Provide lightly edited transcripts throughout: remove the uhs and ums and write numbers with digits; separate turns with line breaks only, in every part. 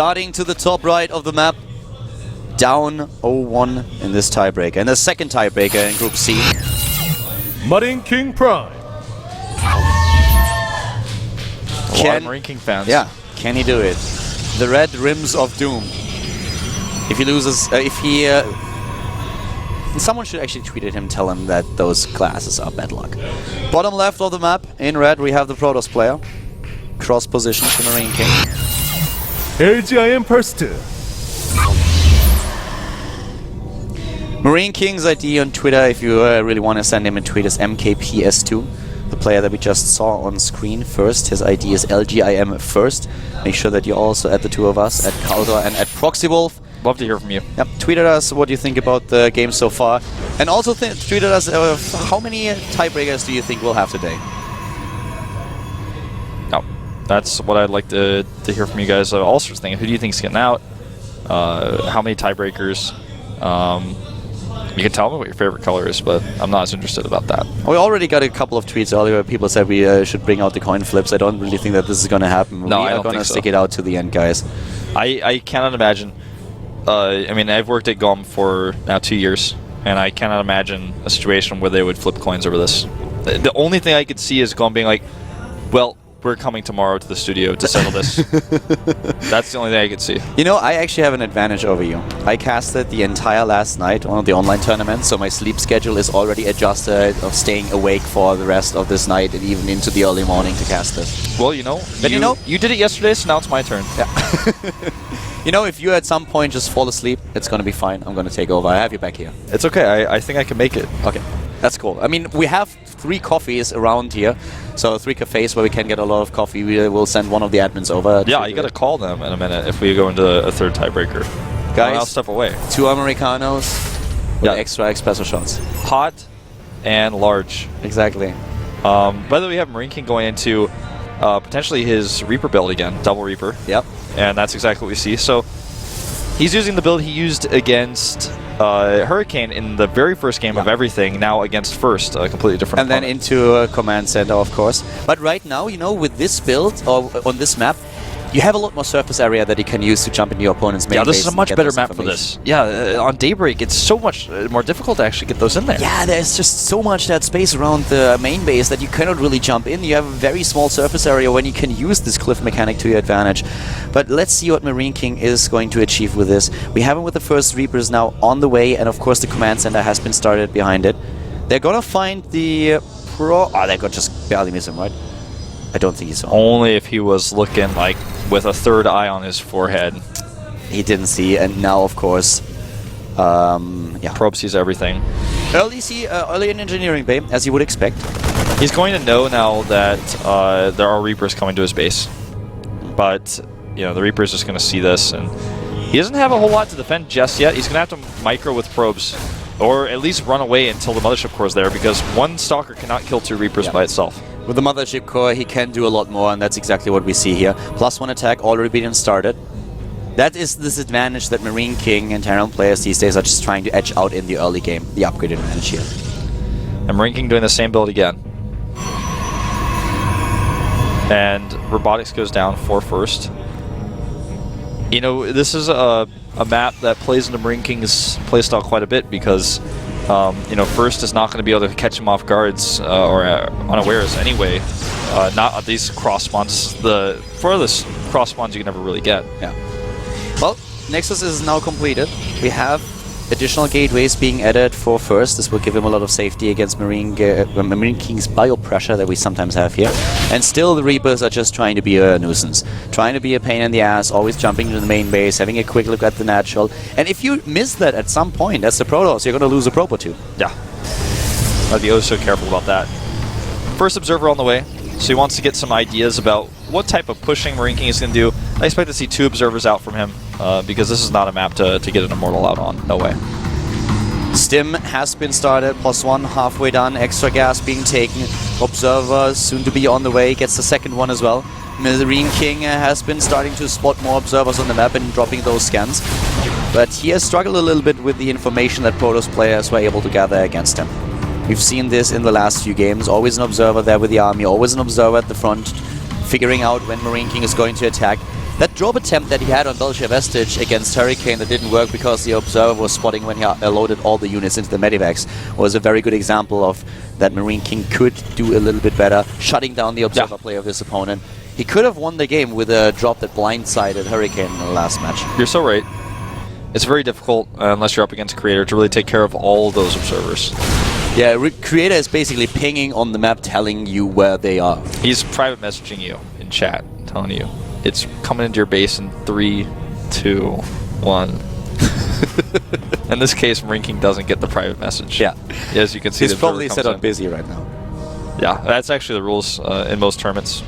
starting to the top right of the map. Down 0-1 in this tiebreaker. And the second tiebreaker in Group C.
MarineKing Prime.
A lot of MarineKing fans.
Yeah, can he do it? The red rims of doom. If he loses, someone should actually tweet at him, tell him that those glasses are bad luck. Bottom left of the map, in red, we have the Protoss player. Cross position to MarineKing.
LGIM first.
MarineKing's ID on Twitter, if you really want to send him a tweet, is MKPS2. The player that we just saw on screen first. His ID is LGIM first. Make sure that you also add the two of us, at Kaldor and at ProxyWolf.
Love to hear from you.
Yep. Tweet at us what you think about the game so far. And also tweet at us how many tiebreakers do you think we'll have today?
No. That's what I'd like to hear from you guys. All sorts of things. Who do you think's getting out? How many tiebreakers? You can tell me what your favorite color is, but I'm not as interested about that.
We already got a couple of tweets earlier where people said we should bring out the coin flips. I don't really think that this is going to happen.
No,
we are going to stick it out to the end, guys.
I cannot imagine. I mean, I've worked at GOM for now 2 years, and I cannot imagine a situation where they would flip coins over this. The only thing I could see is GOM being like, well, we're coming tomorrow to the studio to settle this. That's the only thing I could see.
You know, I actually have an advantage over you. I casted the entire last night on the online tournament, so my sleep schedule is already adjusted of staying awake for the rest of this night and even into the early morning to cast this.
Well, you know, you did it yesterday, so now it's my turn.
Yeah. You know, if you at some point just fall asleep, it's going to be fine. I'm going to take over. I have you back here.
It's okay. I think I can make it.
Okay. That's cool. I mean, we have 3 coffees around here, so 3 cafes where we can get a lot of coffee. We will send one of the admins over.
Yeah, you got to call them in a minute if we go into a third tiebreaker.
Guys,
I'll step away.
2 Americanos with extra espresso shots.
Hot and large.
Exactly.
By the way, we have MarineKing going into potentially his Reaper build again, double Reaper.
Yep.
And that's exactly what we see. So he's using the build he used against Hurricane in the very first game of everything, now against First, a completely different
opponent. Then into a command center, of course. But right now, you know, with this build, or on this map, you have a lot more surface area that you can use to jump into your opponent's main base.
Yeah, this is a much better map for this. Yeah, on Daybreak, it's so much more difficult to actually get those in there.
Yeah, there's just so much that space around the main base that you cannot really jump in. You have a very small surface area when you can use this cliff mechanic to your advantage. But let's see what MarineKing is going to achieve with this. We have him with the first Reapers now on the way, and of course the command center has been started behind it. They're gonna find the they could just barely miss him, right? I don't think he saw him.
Only if he was looking like with a third eye on his forehead.
He didn't see, and now of course, yeah.
Probe sees everything.
Early in engineering bay, as you would expect.
He's going to know now that there are Reapers coming to his base. But, you know, the Reaper's just going to see this, and he doesn't have a whole lot to defend just yet. He's going to have to micro with probes, or at least run away until the Mothership Core is there, because one Stalker cannot kill 2 Reapers by itself.
With the Mothership Core, he can do a lot more, and that's exactly what we see here. +1 attack already being started. That is this advantage that MarineKing and Terran players these days are just trying to edge out in the early game, the upgrade advantage here.
And MarineKing doing the same build again. And Robotics goes down for First. You know, this is a map that plays into MarineKing's playstyle quite a bit because you know, First is not going to be able to catch him off guards or unawares anyway. Not on these cross spawns. The furthest cross spawns you can never really get.
Yeah. Well, Nexus is now completed. We have additional gateways being added for First. This will give him a lot of safety against MarineKing's bio pressure that we sometimes have here. And still the Reapers are just trying to be a nuisance. Trying to be a pain in the ass, always jumping into the main base, having a quick look at the natural. And if you miss that at some point, that's the Protoss, you're going to lose a probe or 2.
Yeah. I'd be oh so careful about that. First Observer on the way. So he wants to get some ideas about what type of pushing MarineKing is going to do. I expect to see 2 Observers out from him because this is not a map to get an Immortal out on. No way.
Stim has been started, +1, halfway done, extra gas being taken. Observer soon to be on the way, gets the second one as well. MarineKing has been starting to spot more observers on the map and dropping those scans. But he has struggled a little bit with the information that Protoss players were able to gather against him. We've seen this in the last few games, always an observer there with the army, always an observer at the front, figuring out when MarineKing is going to attack. That drop attempt that he had on Belgian Vestige against Hurricane that didn't work because the Observer was spotting when he loaded all the units into the Medivacs was a very good example of that MarineKing could do a little bit better, shutting down the Observer play of his opponent. He could have won the game with a drop that blindsided Hurricane in the last match.
You're so right. It's very difficult, unless you're up against Creator, to really take care of all those Observers.
Yeah, Creator is basically pinging on the map, telling you where they are.
He's private messaging you in chat, telling you. It's coming into your base in 3, 2, 1. In this case, MarineKing doesn't get the private message.
Yeah.
As you can see,
he's probably set on busy right now.
Yeah, that's actually the rules in most tournaments.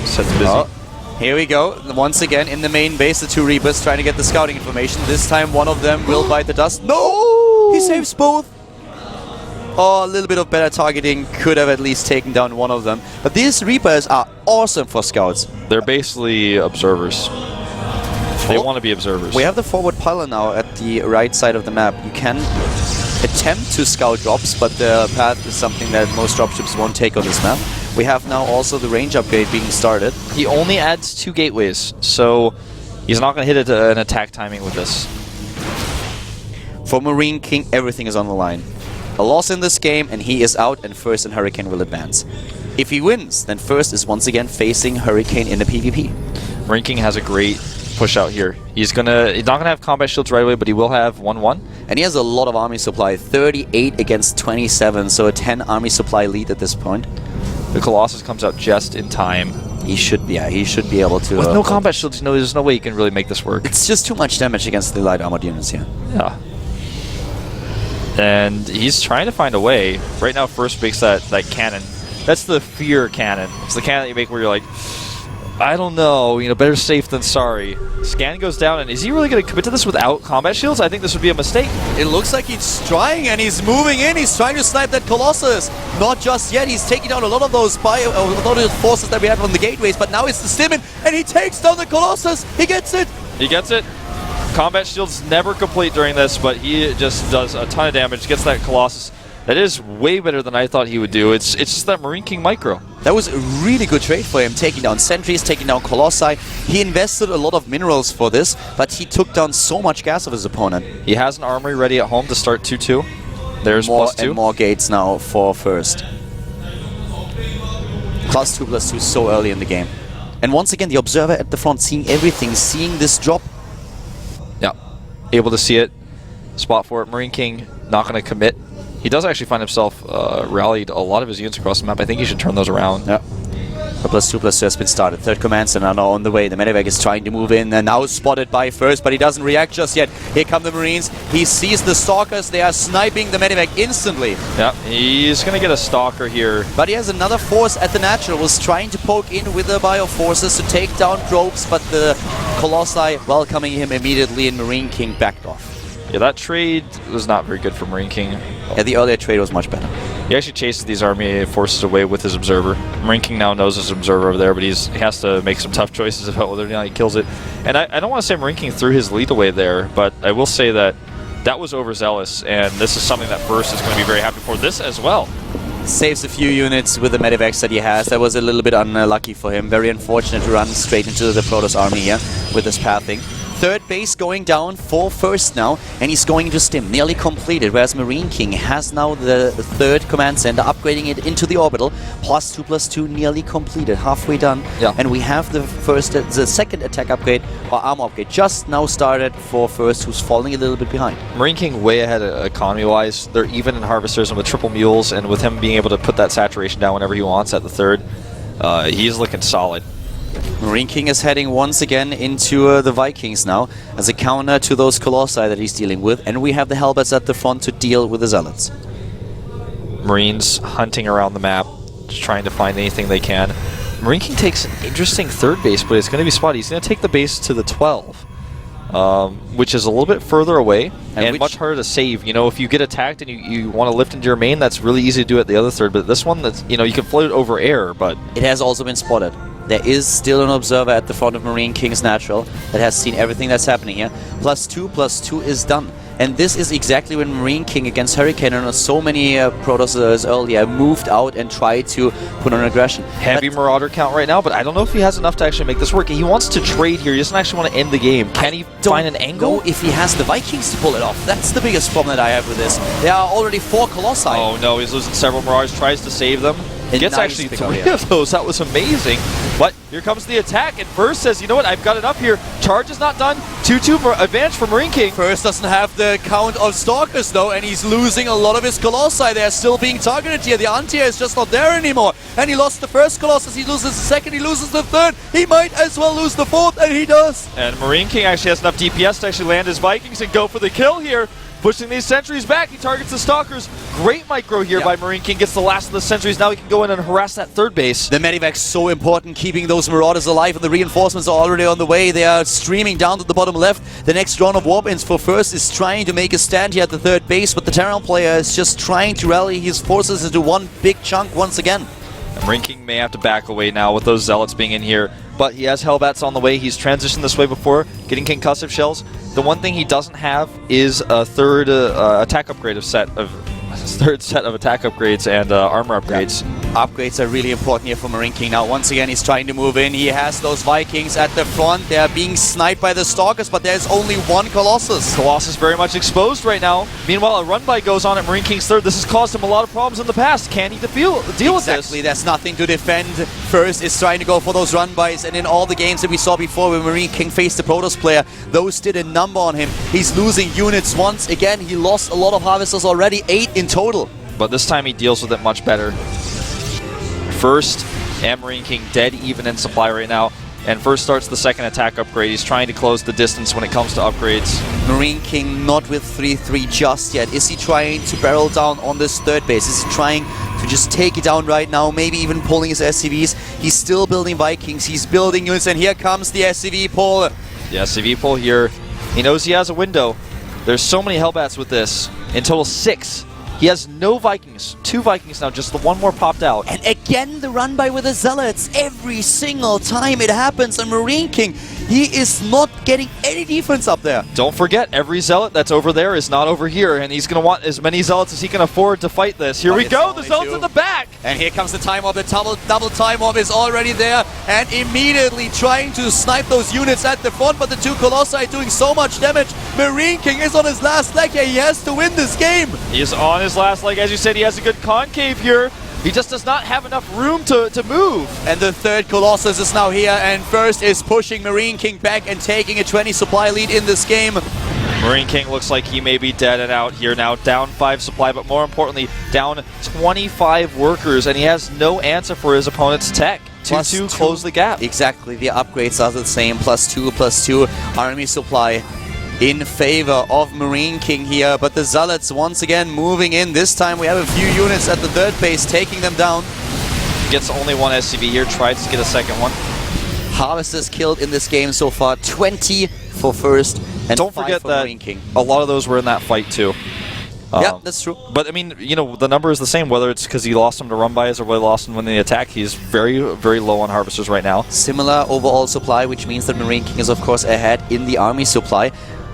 Set to busy.
Oh, here we go. Once again, in the main base, the two Reapers trying to get the scouting information. This time, one of them will bite the dust. No! He saves both. Oh, a little bit of better targeting could have at least taken down one of them. But these Reapers are awesome for scouts.
They're basically observers. They want to be observers.
We have the forward pylon now at the right side of the map. You can attempt to scout drops, but the path is something that most dropships won't take on this map. We have now also the range upgrade being started.
He only adds 2 gateways, so he's not going to hit an attack timing with this.
For MarineKing, everything is on the line. A loss in this game and he is out, and First and Hurricane will advance. If he wins, then First is once again facing Hurricane in the PvP.
MarineKing has a great push out here. He's not gonna have combat shields right away, but he will have 1-1.
And he has a lot of army supply, 38 against 27, so a 10 army supply lead at this point.
The Colossus comes out just in time.
He should be able to.
With no combat shields, there's no way you can really make this work.
It's just too much damage against the light armored units here.
Yeah. And he's trying to find a way. Right now, First makes that cannon. That's the fear cannon. It's the cannon that you make where you're like, I don't know, better safe than sorry. Scan goes down, and is he really going to commit to this without combat shields? I think this would be a mistake.
It looks like he's trying, and he's moving in. He's trying to snipe that Colossus. Not just yet. He's taking down a lot of those forces that we have on the gateways, but now it's the Stimmon, and he takes down the Colossus. He gets it.
He gets it. Combat shields never complete during this, but he just does a ton of damage, gets that Colossus. That is way better than I thought he would do. It's just that MarineKing micro.
That was a really good trade for him, taking down sentries, taking down Colossi. He invested a lot of minerals for this, but he took down so much gas of his opponent.
He has an armory ready at home to start 2-2. There's
more
+2.
and more gates now for First. +2/+2 so early in the game. And once again, the Observer at the front, seeing everything, seeing this drop.
Yeah, able to see it, spot for it. MarineKing not going to commit. He does actually find himself rallied a lot of his units across the map. I think he should turn those around.
Yeah. The +2/+2 has been started. Third command center now on the way. The Medivac is trying to move in and now spotted by First, but he doesn't react just yet. Here come the Marines. He sees the Stalkers. They are sniping the Medivac instantly.
Yeah, he's going to get a Stalker here.
But he has another force at the natural. Was trying to poke in with the bioforces to take down probes, but the Colossi welcoming him immediately, and MarineKing backed off.
Yeah, that trade was not very good for MarineKing.
Yeah, the earlier trade was much better.
He actually chases these army forces away with his Observer. MarineKing now knows his Observer over there, but he has to make some tough choices about whether or not he kills it. And I don't want to say MarineKing threw his lead away there, but I will say that that was overzealous, and this is something that First is going to be very happy for. This as well.
Saves a few units with the Medivacs that he has. That was a little bit unlucky for him. Very unfortunate to run straight into the Protoss army here with this pathing. Third base going down for First now, and he's going to Stim, nearly completed, whereas MarineKing has now the third command center, upgrading it into the orbital, +2/+2 nearly completed, halfway done.
Yeah.
And we have the second attack upgrade, or armor upgrade, just now started for First, who's falling a little bit behind.
MarineKing way ahead economy-wise. They're even in Harvesters and with triple mules, and with him being able to put that saturation down whenever he wants at the third, he's looking solid.
MarineKing is heading once again into the Vikings now, as a counter to those Colossi that he's dealing with, and we have the Hellbats at the front to deal with the Zealots.
Marines hunting around the map, just trying to find anything they can. MarineKing takes an interesting third base, but it's going to be spotty. He's going to take the base to the 12, which is a little bit further away and much harder to save. If you get attacked and you want to lift into your main, that's really easy to do at the other third, but this one, that's you can float it over air, but...
It has also been spotted. There is still an Observer at the front of MarineKing's natural that has seen everything that's happening here. +2/+2 is done. And this is exactly when MarineKing against Hurricane and so many Protosses earlier moved out and tried to put on aggression.
Heavy Marauder count right now, but I don't know if he has enough to actually make this work. He wants to trade here. He doesn't actually want to end the game. Can he find an angle?
Know if he has the Vikings to pull it off. That's the biggest problem that I have with this. There are already 4 Colossi.
Oh no, he's losing several Marauders, tries to save them. Gets
nice
actually
pick up
3
here.
of those. That was amazing. But here comes the attack, and First says, you know what, I've got it up here. Charge is not done. 2-2 advantage for MarineKing.
First doesn't have the count of Stalkers though, and he's losing a lot of his Colossi. They're still being targeted here. The Antia is just not there anymore. And he lost the first Colossus, he loses the second, he loses the third. He might as well lose the fourth, and he does.
And MarineKing actually has enough DPS to actually land his Vikings and go for the kill here. Pushing these sentries back, he targets the Stalkers. Great micro here by MarineKing, gets the last of the sentries. Now he can go in and harass that third base.
The medevac's so important, keeping those Marauders alive, and the reinforcements are already on the way. They are streaming down to the bottom left. The next round of warp-ins for First is trying to make a stand here at the third base, but the Terran player is just trying to rally his forces into one big chunk once again. Upgrades are really important here for MarineKing. Now, once again, he's trying to move in. He has those Vikings at the front. They're being sniped by the Stalkers, but there's only one Colossus.
Colossus very much exposed right now. Meanwhile, a run-by goes on at MarineKing's third. This has caused him a lot of problems in the past. Can he deal with this?
Exactly, there's nothing to defend. First is trying to go for those run-bys, and in all the games that we saw before when MarineKing faced the Protoss player, those did a number on him. He's losing units once again. He lost a lot of Harvesters already, 8 in total.
But this time he deals with it much better. First and MarineKing dead even in supply right now. And First starts the second attack upgrade. He's trying to close the distance when it comes to upgrades.
MarineKing not with 3-3 just yet. Is he trying to barrel down on this third base? Is he trying to just take it down right now? Maybe even pulling his SCVs. He's still building Vikings. He's building units. And here comes the SCV pull.
The SCV pull here. He knows he has a window. There's so many Hellbats with this. In total 6. He has no Vikings. 2 Vikings now, just the one more popped out.
And again, the run by with the Zealots. Every single time it happens on MarineKing, he is not getting any defense up there.
Don't forget, every Zealot that's over there is not over here, and he's going to want as many Zealots as he can afford to fight this. Here we go, the Zealots in the back!
And here comes the time warp. The double time warp is already there, and immediately trying to snipe those units at the front, but the 2 Colossi doing so much damage. MarineKing is on his last leg here. He has to win this game.
He is on his last leg. As you said, he has a good concave here. He just does not have enough room to move.
And the third Colossus is now here, and First is pushing MarineKing back and taking a 20 supply lead in this game.
MarineKing looks like he may be dead and out here now. Down 5 supply, but more importantly, down 25 workers, and he has no answer for his opponent's tech. to close the gap.
Exactly, the upgrades are the same. +2/+2 army supply in favor of MarineKing here, but the Zealots once again moving in. This time we have a few units at the third base, taking them down.
Gets only one SCV here, tries to get a second one.
Harvesters killed in this game so far, 20 for First, and
don't
5
forget
for
that
MarineKing.
a lot of those were in that fight too.
Yeah, that's true.
But I mean, you know, the number is the same, whether it's because he lost them to run-bys or whether he lost them when they attack. He's very, very low on Harvesters right now.
Similar overall supply, which means that MarineKing is of course ahead in the army supply.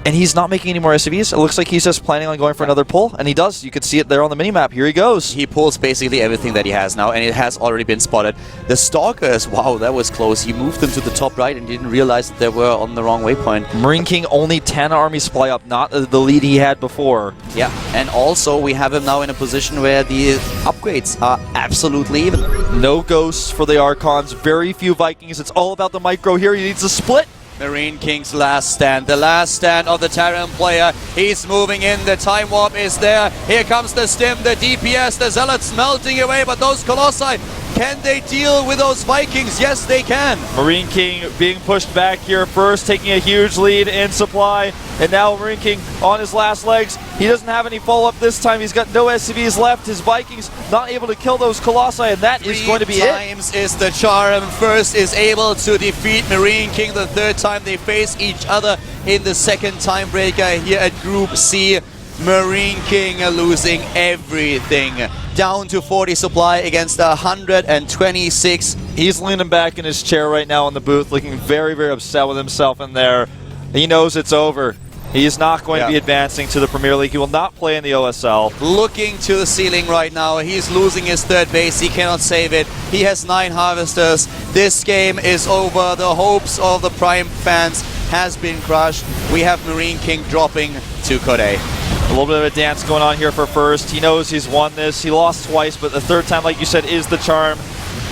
And he's not making any more SCVs. It looks like he's just planning on going for another pull, and he does. You can see it there on the minimap. Here he goes.
He pulls basically everything that he has now, and it has already been spotted. The Stalkers, wow, that was close. He moved them to the top right and didn't realize that they were on the wrong waypoint.
MarineKing only 10 army supply up, not the lead he had before.
Yeah, and also we have him now in a position where the upgrades are absolutely even.
No ghosts for the Archons, very few Vikings. It's all about the micro here. He needs a split.
MarineKing's last stand, the last stand of the Terran player. He's moving in, the time warp is there. Here comes the stim, the DPS, the Zealots melting away, but those Colossi, can they deal with those Vikings? Yes, they can.
MarineKing being pushed back here first, taking a huge lead in supply. And now MarineKing on his last legs. He doesn't have any follow-up this time. He's got no SCVs left. His Vikings not able to kill those Colossi, and that is going to be it.
3 times is the charm. First is able to defeat MarineKing. The third time they face each other in the second timebreaker here at Group C. MarineKing losing everything. Down to 40 supply against 126.
He's leaning back in his chair right now in the booth, looking very, very upset with himself in there. He knows it's over. He's not going to be advancing to the Premier League. He will not play in the OSL.
Looking to the ceiling right now. He's losing his third base. He cannot save it. He has 9 harvesters. This game is over. The hopes of the Prime fans has been crushed. We have MarineKing dropping to Code A.
A little bit of a dance going on here for first. He knows he's won this. He lost twice, but the third time, like you said, is the charm.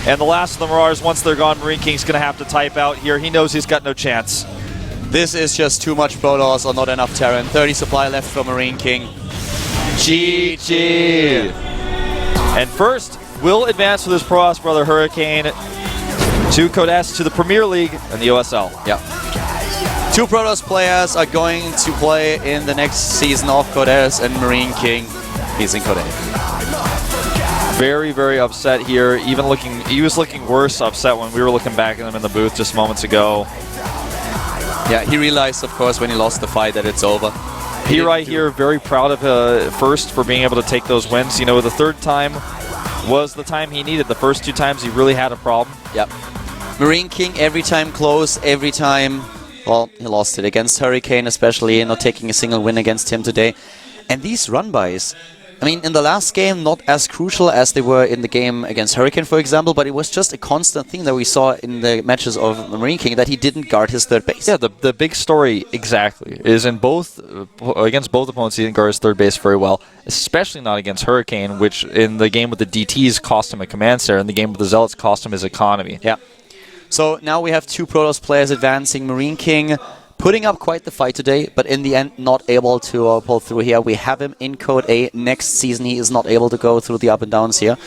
And the last of the Marauders, once they're gone, MarineKing's going to have to type out here. He knows he's got no chance.
This is just too much Protoss or not enough Terran. 30 supply left for MarineKing. GG!
And first, will advance with his Protoss brother Hurricane to Code S to the Premier League and the OSL.
Yeah. 2 Protoss players are going to play in the next season of Code S, and MarineKing is in Code A.
Very, very upset here. Even he was looking worse upset when we were looking back at him in the booth just moments ago.
Yeah, he realized, of course, when he lost the fight that it's over.
He right here, very proud of First for being able to take those wins. You know, the third time was the time he needed. The first 2 times he really had a problem.
Yep. MarineKing every time close, every time, well, he lost it against Hurricane, especially, not taking a single win against him today. And these run-bys, I mean, in the last game, not as crucial as they were in the game against Hurricane, for example, but it was just a constant thing that we saw in the matches of MarineKing, that he didn't guard his third base.
Yeah, the big story, exactly, is in against both opponents, he didn't guard his third base very well, especially not against Hurricane, which in the game with the DTs cost him a command center, and the game with the Zealots cost him his economy.
Yeah. So now we have 2 Protoss players advancing. MarineKing putting up quite the fight today, but in the end not able to pull through here. We have him in Code A. Next season he is not able to go through the up and downs here.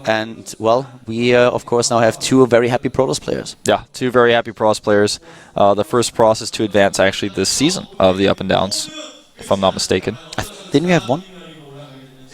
And, well, we of course now have 2 very happy Protoss players.
Yeah, 2 very happy Protoss players. The first Protoss is to advance actually this season of the up and downs, if I'm not mistaken.
Didn't we have 1?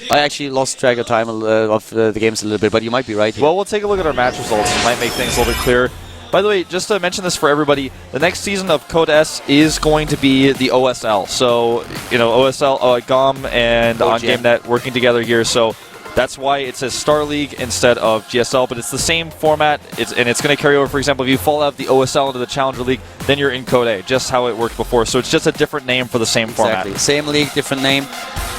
I actually lost track of time of the games a little bit, but you might be right here.
Well, we'll take a look at our match results. It might make things a little bit clearer. By the way, just to mention this for everybody, the next season of Code S is going to be the OSL. So, you know, OSL, GOM and OnGameNet working together here. So that's why it says StarLeague instead of GSL, but it's the same format, and it's going to carry over. For example, if you fall out of the OSL into the Challenger League, then you're in Code A, just how it worked before. So it's just a different name for the same format.
Same league, different name.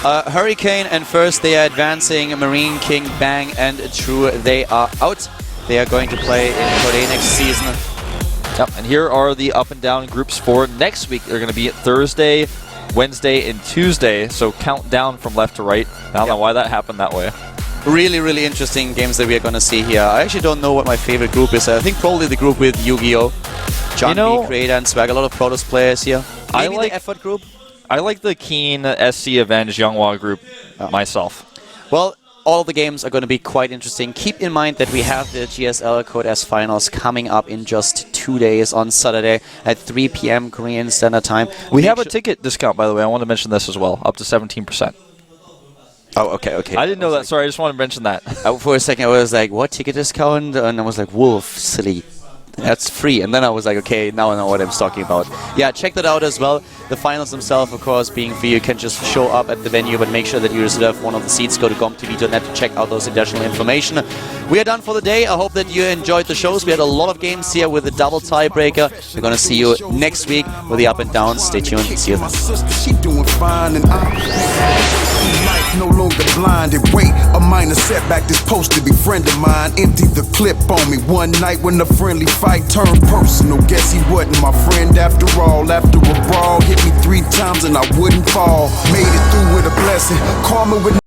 Hurricane and First, they are advancing. MarineKing, Bang, and True, they are out. They are going to play in Code A next season.
Yep, and here are the up and down groups for next week. They're going to be Thursday, Wednesday, and Tuesday, so count down from left to right. I don't know why that happened that way.
Really, really interesting games that we are going to see here. I actually don't know what my favorite group is. I think probably the group with Yu-Gi-Oh! John B, Creator, and Swag. A lot of Protoss players here. Maybe the Effort group?
I like the Keen, SC, Avenge, Younghwa group myself.
Well, all the games are going to be quite interesting. Keep in mind that we have the GSL Code S Finals coming up in just 2 days on Saturday at 3 p.m. Korean Standard Time.
We have a ticket discount, by the way. I want to mention this as well, up to 17%.
Oh, okay.
I didn't know that. Sorry, I just wanted to mention that.
For a second, I was like, what ticket discount? And I was like, Wolf, silly. That's free. And then I was like, okay, now I know what I'm talking about. Yeah, check that out as well. The finals themselves, of course, being free. You can just show up at the venue, but make sure that you reserve one of the seats. Go to GOMTV.net to check out those additional information. We are done for the day. I hope that you enjoyed the shows. We had a lot of games here with a double tiebreaker. We're going to see you next week with the up and downs. Stay tuned. See you then.
She doing fine and no longer blinded. Wait, a minor setback. This supposed to be friend of mine. Emptied the clip on me one night when the friendly fight turned personal. Guess he wasn't my friend after all. After a brawl, hit me 3 times and I wouldn't fall. Made it through with a blessing. Karma with